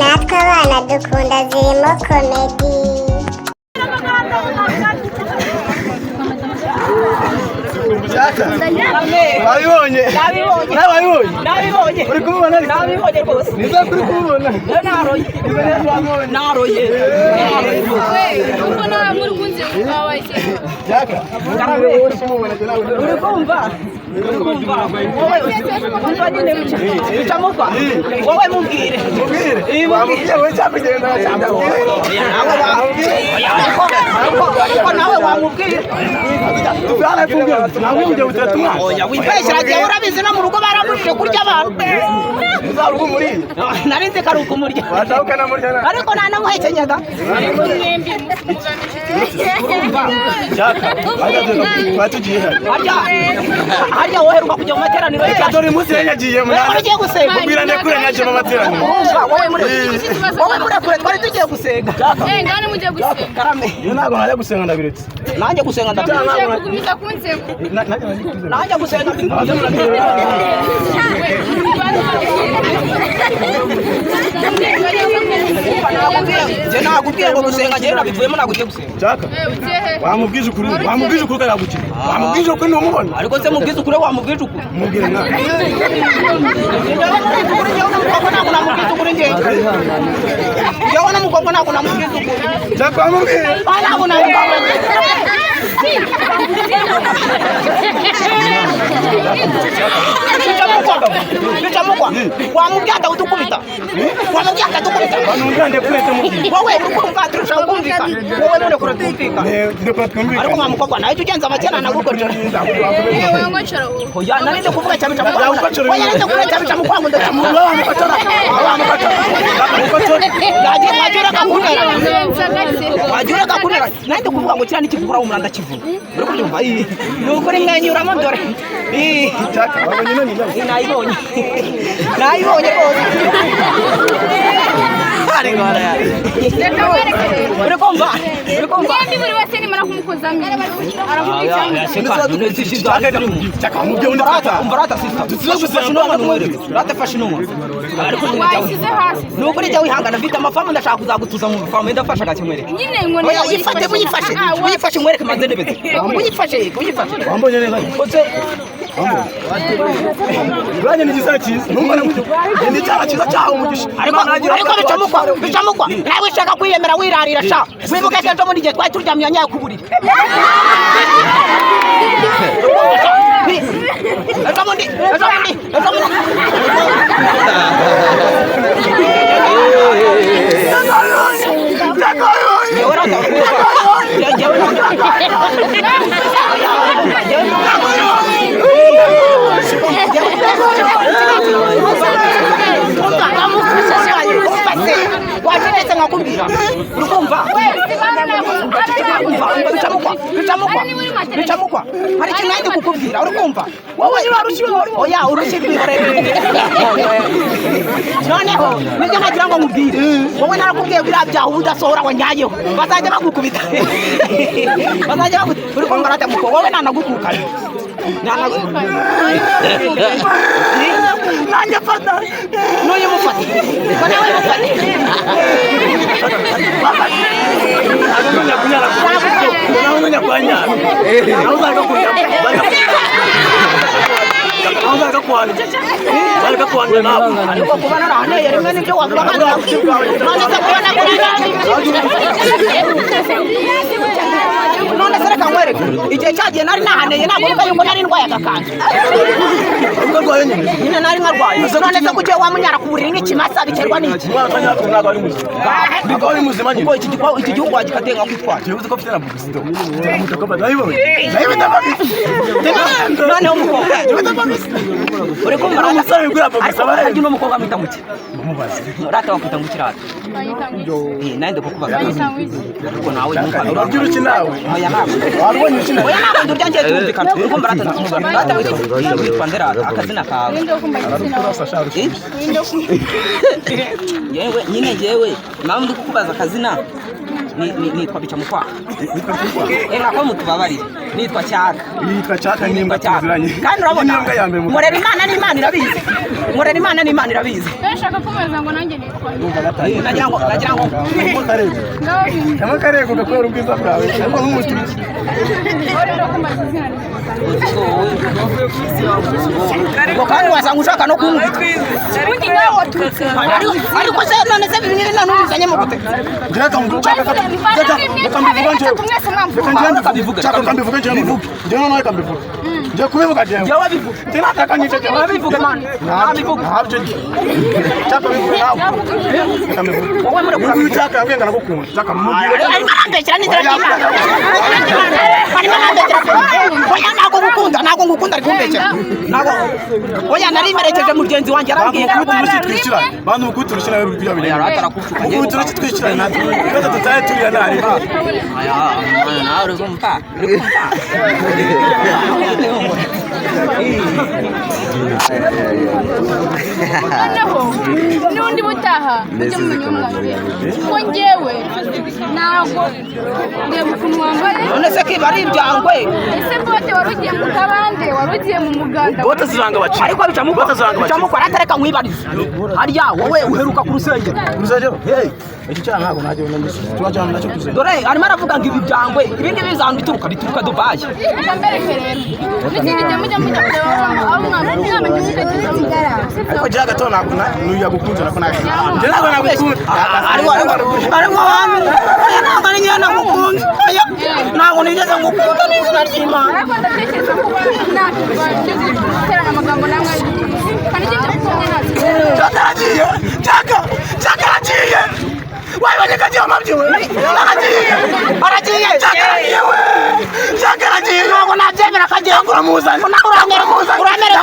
natwe abana dukunda zirimo komedi. Nabibonye uri kumubona nabibonye rwose niza kuri kumubona naroye ubwo nawe muri kunze ukawaise jaka uri kumva wowe umva nyine bicamukwa wowe mubwire wamubwiye we cyakugenda ariko nawe wamubwire oya wibeshyiragiye urabizi no mu rugo baramurije kurya abantu narinze karuka umurya ariko nanamuhekenyaga harya woheruka kujya mu materaniro dore umunsi yagiye ugiye gusenga mubwira ndekure nyaje mu materaniro wowe murekure twari tugiye gusenga ngane mujye gusenga karame iyo ntabwo najya gusenga ndabiretse nanjye gusenga ndabiretse kugumiza kunseko nanjye gusenga nakubwiye ngo gusenga njyewe nabivuyemo ntabwo ugiye gusenga jaka wamubwije ukuri kayagukira wamubwije ukuri ntumubona ariko se mubwije ukuri wamubwije ukuri mubwire nawe njyewe n'umukobwa ntabwo namubwije ukuri jaka wamubwire ntabwo namubwije bicamukwa wamubwira atawudukubita wamubwira atadukubita wowe ukumva turushaho kumvikana wowe none kure tumvikana ariko mwa mukobwa nawe tugenza amakena nagukorera oya narinde kuvuga cyane bicamukwa oya narinde kuvuga cyane bicamukwa ngo ndacamukwa wagira kakunera narinde kuvuga ngo kira nikivura umuranda kivuna uri kubyumva ni ukuri mwenyuramo dore nayibonye rwose uri kumva ndi buri wese nimara kumukozamo wayishyize hasi ni ukuri jya wihangana mfite amafamu ndashaka kuzagutuza mu mafamu ndafasha agakemureka nyine ngo uyifashe mwereke maze ndebeze uyifashe wambonye neza uranye n'igisare cyiza ni icyaha cyiza cyaha umugisha ariko bicamukwa nawe ushaka kwiyemera wirarira sha wibuke ko ejo bundi igihe twari turyamye nyayo ku buriri ejo bundi wacecetse nkakubwira urumva bicamukwa hari ikintu nahise kukubwira urumva wowe oya urushyi rwihorere noneho nibyo nagira ngo nkubwire wowe narakubwiye biriya byaha uba udasohora wanyayeho bazajya bagukubita uri kumva ratamuko wowe nanagukukana nanjye fata n'uyu mufata ko nawe mufata ariko kuba narahaneye rimwe nibyo wavuga none se kubona none se reka nkwereke igihe cyagiye nari nahaneye ntabwo uvuga yuko nari ndwaye agakanda nyine nari nkarwaye none se kugiye wamunyara ku buriri n'ikimasa biterwa n'iki iki gihugu wagikateye nka kwitwara noneho umukobwa uri kumva ariko uno mukobwa amwita muke rata wakwita ngo ikirata nawe ndikukubaza ariko nawe urabyira iki nawe wabonye iki nawe oya ntabwo ndurya ngiye tumvikana uri kumva rata witwa nderata akazina kawe yewe nyine njyewe nawe ndi kukubaza akazina nitwa Bicamukwa. Ko mutubabarire. Nitwa Cyaka. Yitwa Cyaka n'imbwa tuziranye. Kandi urabona Murera Imana n'Imana irabizi. Murera Imana n'Imana irabizi. Ndashaka kumeza ngo nanjye nitwa. Nagira ngo kama karego gakora ubwiza bwawe ariko n'umuti ngo kandi wasanga ushaka no kumva Undi nawe watutse. ariko se none se bibiri none ubizanye mu gute Ndeka mvuga njyewe nawe kambivuga njye kubivuga njyewe Jawa bivuga tinataka nyice Jawa bivuga man Nabivuga habyo cyaka bivuga nawe kambivuga wowe muri uyu cyaka yabwenga nagukunda cyaka mubwire ari marambekera n'inzira y'Imana ari marambekera oya ntago ngukunda ari kumbekera ntago oya nari merekeje mugenzi wanjye arambwiye bantu mukutira ushira biya bile yari atarakufuka mukutira kitwikira natwe kandi tutaye turiya nari aya nawe uri kumva Noneho n'undi butaha ujye mumenya umwanzuro ko njyewe ntabwo ndeba ukuntu wambaye none se kiba ari ibyangwe ese bote wari ugiye mu kabande wari ugiye mu muganda bote ziranga baci ariko bicamukwa aratareka nkwibariza harya wowe uheruka ku rusengero hey iki cyana ntabwo najye tubajyana nacyo kuzera dore arimo aravuga ngo ibi byangwe ibindi bizandu bituruka Dubai reka mbereke rero n'ikindi gihe mujya kureba aho umwana mwamenye umutekereza mugara ariko jya gato ntabwo nuya gukunze nako naje njye ntabwo nagukunda ariko abantu ntabwo ari njye nagukunze ntabwo nigeze ngukunda n'izina ry'Imana ariko ndatekereza ko nakirwa cyo guterana amagambo namwe kandi icyo kumwe natwe cyakaragiye cyakaragiye wabonye kagiye amabyiwe aragiye cyakaragiye ntabwo nabyemera kagiye kuramuzana uramera